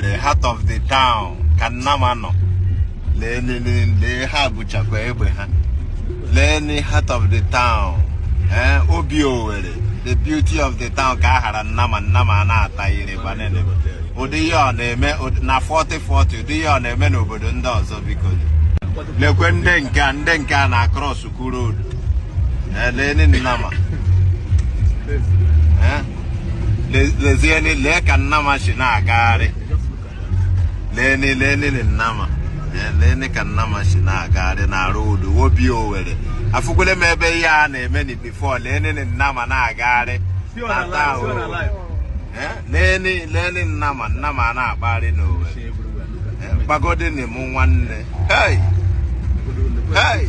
The heart of the town, Kanamano. Le Habucha Ebeha. Lenny heart of the town. Obio, the beauty of the town, Kahara Nama Namana Taire Banene. Odion, na 40-40, Dion, a men over the doors of because. Le Quendenka across Suku Road. Lenin Nama. Le Zieni Leka Nama Shina Gari. Lenin Nama. Lenny can Nama Shina Gari na road, Wobio. I forgot maybe Yan many before Lenin and Nama Gari. Lenin Nama na bari no. Pagodin him one day. Hey,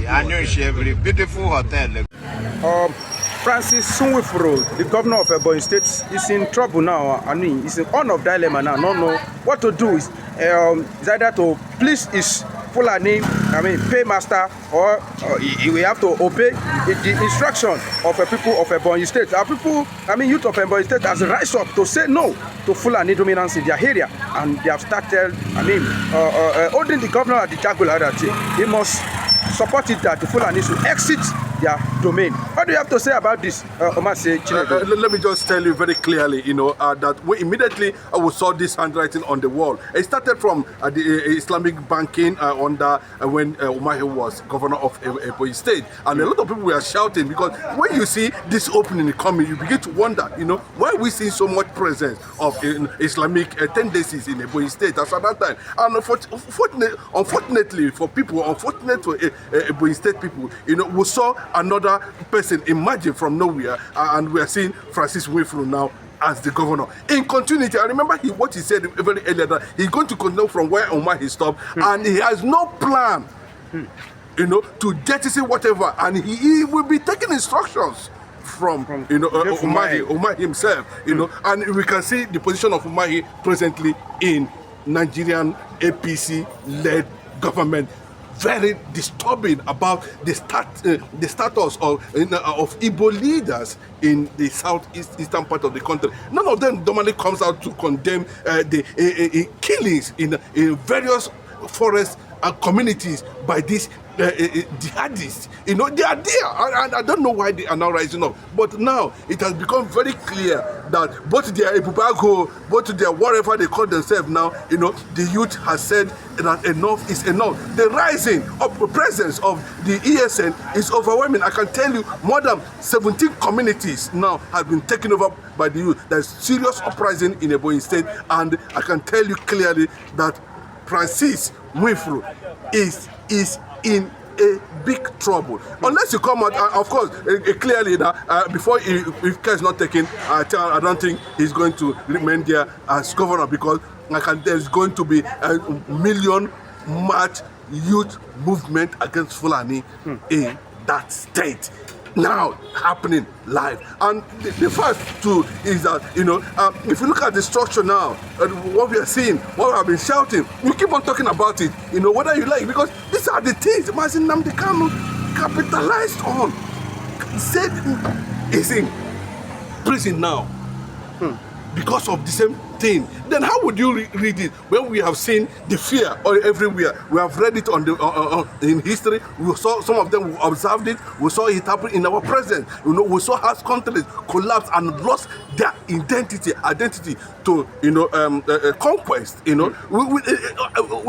I know every beautiful hotel. Francis Sunwifro, the governor of Ebonyi State, is in trouble now. I mean, he's in on of dilemma now. No, what to do is either to please his Fulani, paymaster, or we have to obey the instruction of the people of Ebonyi State. Our people, youth of Ebonyi State has rise up to say no to Fulani dominance in their area, and they have started, holding the governor at the Jagula that he must support it that the Fulani should exit their domain. What do you have to say about this, Omar? Let me just tell you very clearly, that we immediately we saw this handwriting on the wall. It started from the Islamic banking under when Umar was governor of Ebonyi State, and a lot of people were shouting because when you see this opening coming, you begin to wonder, why we see so much presence of Islamic tendencies in Ebonyi State as at that time. And unfortunately for people, unfortunate for Ebonyi State people, we saw another person emerging from nowhere, and we are seeing Francis Sunwifro now as the governor. In continuity, I remember what he said very earlier, that he's going to continue from where Omar he stopped, and he has no plan, to jettison whatever, and he will be taking instructions from Umar himself, and we can see the position of Umar presently in Nigerian APC-led government. Very disturbing about the status of Igbo leaders in the southeastern part of the country. None of them normally comes out to condemn the killings in various forest communities by these jihadists. They are there, and I don't know why they are now rising up. But now it has become very clear that both their Ebubago, both their whatever they call themselves now, the youth has said that enough is enough. The rising of the presence of the ESN is overwhelming. I can tell you more than 17 communities now have been taken over by the youth. There's serious uprising in Ebonyi State, and I can tell you clearly that Francis Sunwifro is in a big trouble. Unless you come out, of course, clearly that before if care is not taken, I don't think he's going to remain there as governor, because there's going to be a million march youth movement against Fulani in that state. Now happening live, and the first two is that if you look at the structure now, what we are seeing, what we have been shouting, we keep on talking about it, whether you like, because these are the things NNAMDI KANU capitalized on. Said is in prison now because of the same thing. Then how would you read it when we have seen the fear everywhere? We have read it on the in history. We saw some of them, we observed it. We saw it happen in our presence. We saw how countries collapse and lost their identity to conquest. We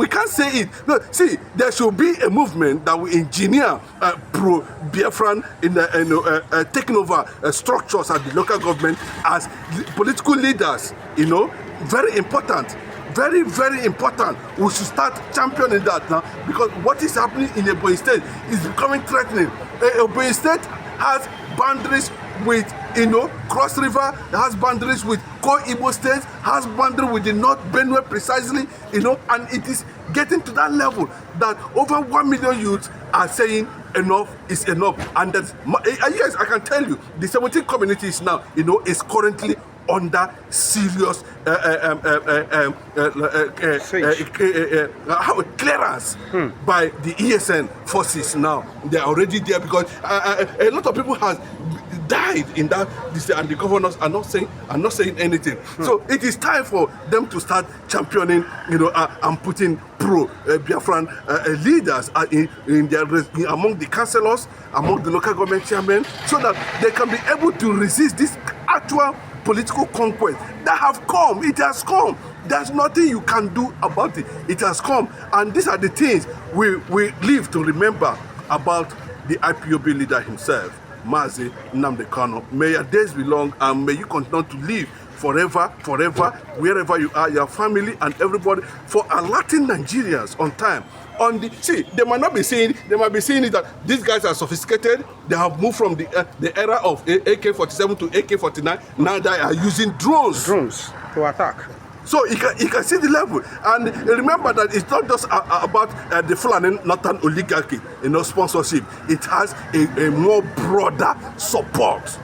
can't say it. No, see, there should be a movement that will engineer pro-Biafran in taking over structures at the local government as political leaders. Very important, very, very important. We should start championing that now, because what is happening in Ebonyi State is becoming threatening. Ebonyi State has boundaries with Cross River, has boundaries with core Igbo states, has boundary with the North Benue precisely, and it is getting to that level that over 1 million youths are saying enough is enough. And that's, yes, I can tell you, the 17 communities now, is currently under serious clearance by the ESN forces now. They are already there because a lot of people have died in that, and the governors are not saying anything. So it is time for them to start championing, and putting pro Biafran leaders among the councillors, among the local government chairmen, so that they can be able to resist this actual political conquest that have come. It has come. There's nothing you can do about it. It has come. And these are the things we live to remember about the IPOB leader himself, Mazi NNAMDI KANU. May your days be long, and may you continue to live forever, wherever you are, your family and everybody, for alerting Nigerians on time. They might be saying it that these guys are sophisticated. They have moved from the era of AK-47 to AK-49. Now they are using drones to attack. So you can see the level. And remember that it's not just about the Fulani Northern oligarchy, sponsorship. It has a more broader support.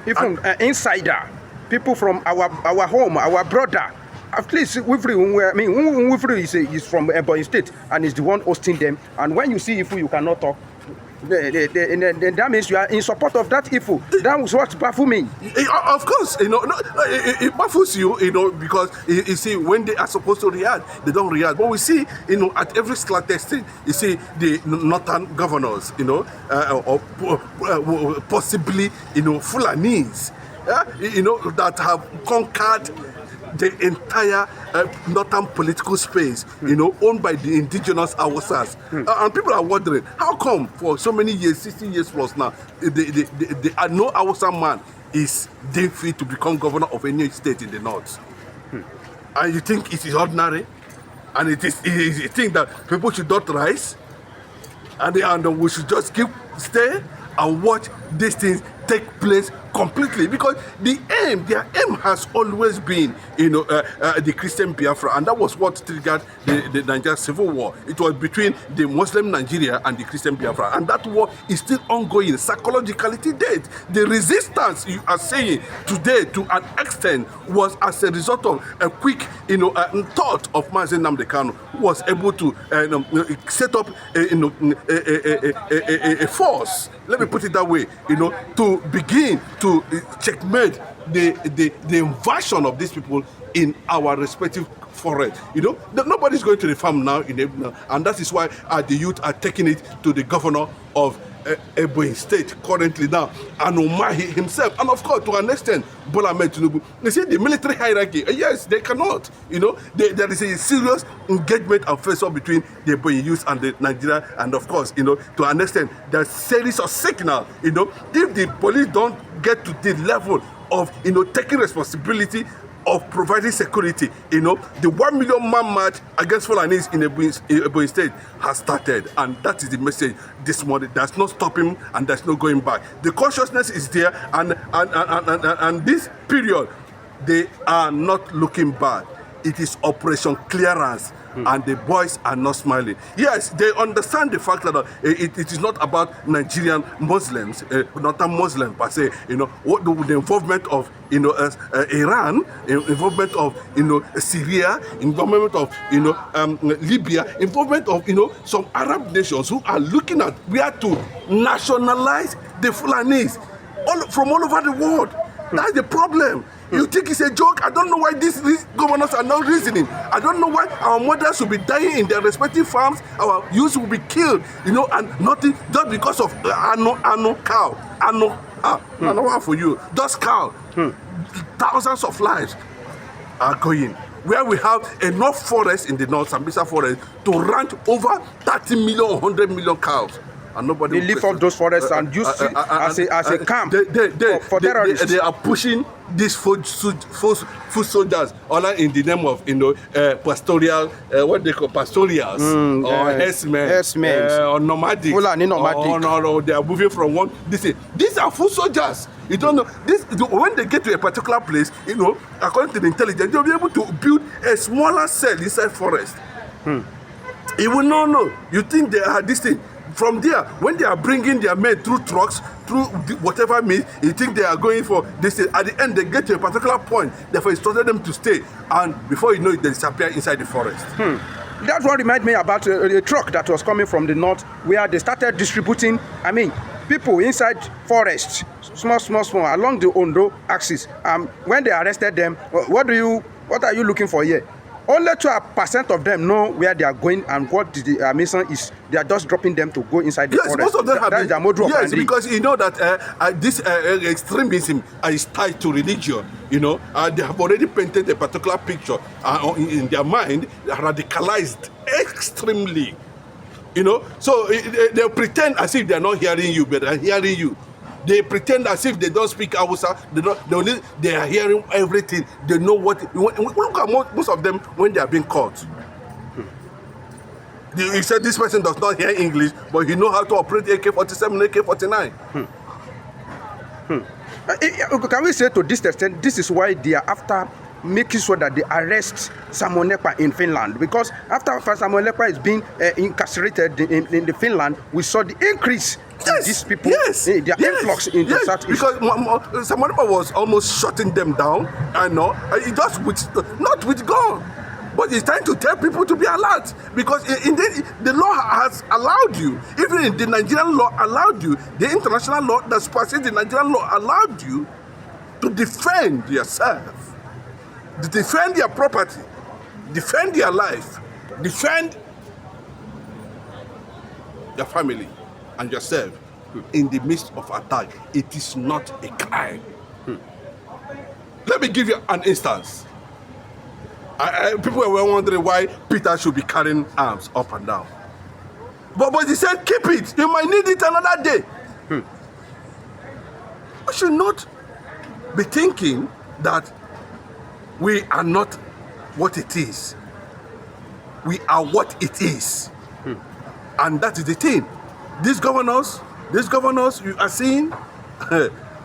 Even insider, people from our home, our brother. At least Wifri is from Ebonyi State and is the one hosting them. And when you see Ifu, you cannot talk. That means you are in support of that Ifu. That was what baffles me. Of course, it baffles you, because you see, when they are supposed to react, they don't react. But we see, at every slightest thing, you see the northern governors, or possibly, Fulanis, that have conquered the entire northern political space, owned by the indigenous Hausas. And people are wondering, how come for so many years, 60 years plus now, no Hausa man is deemed fit to become governor of any state in the north? And you think it is ordinary? And you think that people should not rise? And we should just stay and watch these things take place completely, because their aim has always been, the Christian Biafra, and that was what triggered the Nigeria Civil War. It was between the Muslim Nigeria and the Christian Biafra, and that war is still ongoing psychologically to date. The resistance you are saying today, to an extent, was as a result of a quick, thought of Mazi NNAMDI KANU, who was able to set up a force. Let me put it that way, to begin to checkmate the invasion of these people in our respective forests. Nobody's going to the farm now in Ebonyi, and that is why the youth are taking it to the governor of Ebonyi State currently now, and Umahi himself, and of course to an extent Bola Ahmed Tinubu. They say the military hierarchy, yes, they cannot. There is a serious engagement and face-off between the Ebonyi youth and the Nigeria, and of course, to an extent, there's series of signal. If the police don't get to the level of taking responsibility of providing security, the 1 million man march against Fulanis in Ebonyi State has started, and that is the message this morning. There's no stopping and there's no going back. The consciousness is there, and this period, they are not looking back. It is Operation Clearance, and the boys are not smiling. Yes, they understand the fact that it is not about Nigerian Muslims, not a Muslim per se. What the involvement of Iran, involvement of Syria, involvement of Libya, involvement of some Arab nations who are looking at where to nationalize the Fulanis from all over the world. That's the problem. You think it's a joke? I don't know why these governors are not reasoning. I don't know why our mothers will be dying in their respective farms, our youth will be killed, and nothing, just because of cow. Ano for you. Just cow. Thousands of lives are going. Where we have enough forest in the North, Sambisa forest, to ranch over 30 million, 100 million cows. And nobody they live off those forests and use it as a camp for terrorists. They are pushing these food soldiers all in the name of pastoral, what they call pastorials, or herdsmen, or nomadic. Fulani nomadic. Or they are moving from one. These are food soldiers. You don't know this. When they get to a particular place, according to the intelligence, they'll be able to build a smaller cell inside forest. You will not know. You think they are this thing. From there, when they are bringing their men through trucks, through whatever means, you think they are going for this. At the end, they get to a particular point. Therefore, instructed them to stay. And before you know it, they disappear inside the forest. That's what reminds me about a truck that was coming from the north, where they started distributing, people inside forest, small, along the Ondo axis. When they arrested them, what are you looking for here? Only 2% of them know where they are going and what the mission is. They are just dropping them to go inside the forest. Most of them have been. Yes, because you know that this extremism is tied to religion. You know, they have already painted a particular picture in their mind, radicalized extremely. You know, so they pretend as if they are not hearing you, but they are hearing you. They pretend as if they don't speak Hausa. They are hearing everything. They know what. Look at most of them when they are being caught. You said this person does not hear English, but he knows how to operate AK-47, AK-49. Can we say to this extent, this is why they are after making sure that they arrest Samuel Ekpa in Finland? Because after Samuel Ekpa is being incarcerated in the Finland, we saw the increase in these people, their influx in the southeast. Because Samuel Ekpa was almost shutting them down, he does not with God. But he's trying to tell people to be alert, because indeed the law has allowed you, even the Nigerian law allowed you, the international law that supersedes the Nigerian law allowed you to defend yourself, to defend your property, defend your life, defend your family and yourself in the midst of attack. It is not a crime. Let me give you an instance. People were wondering why Peter should be carrying arms up and down. But he said, keep it. You might need it another day. We should not be thinking that we are not what it is. We are what it is. And that is the thing. These governors you are seeing,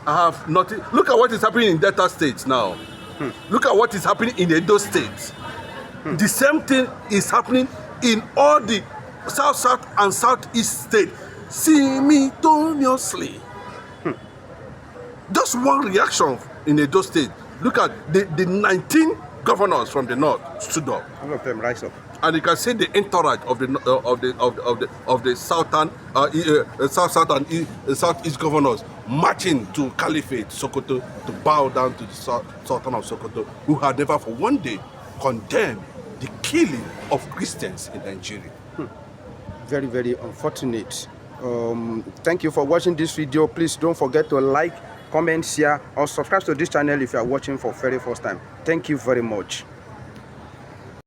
have nothing. Look at what is happening in Delta states now. Look at what is happening in Edo State. The same thing is happening in all the South and Southeast states simultaneously. Just one reaction in Edo State. Look at the 19 governors from the north stood up. All of them rise up. And you can see the entourage of the southern, south and southeast governors marching to Caliphate Sokoto to bow down to the Sultan of Sokoto, who had never for one day condemned the killing of Christians in Nigeria. Very, very unfortunate. Thank you for watching this video. Please don't forget to like, comment, share, or subscribe to this channel if you are watching for the very first time. Thank you very much.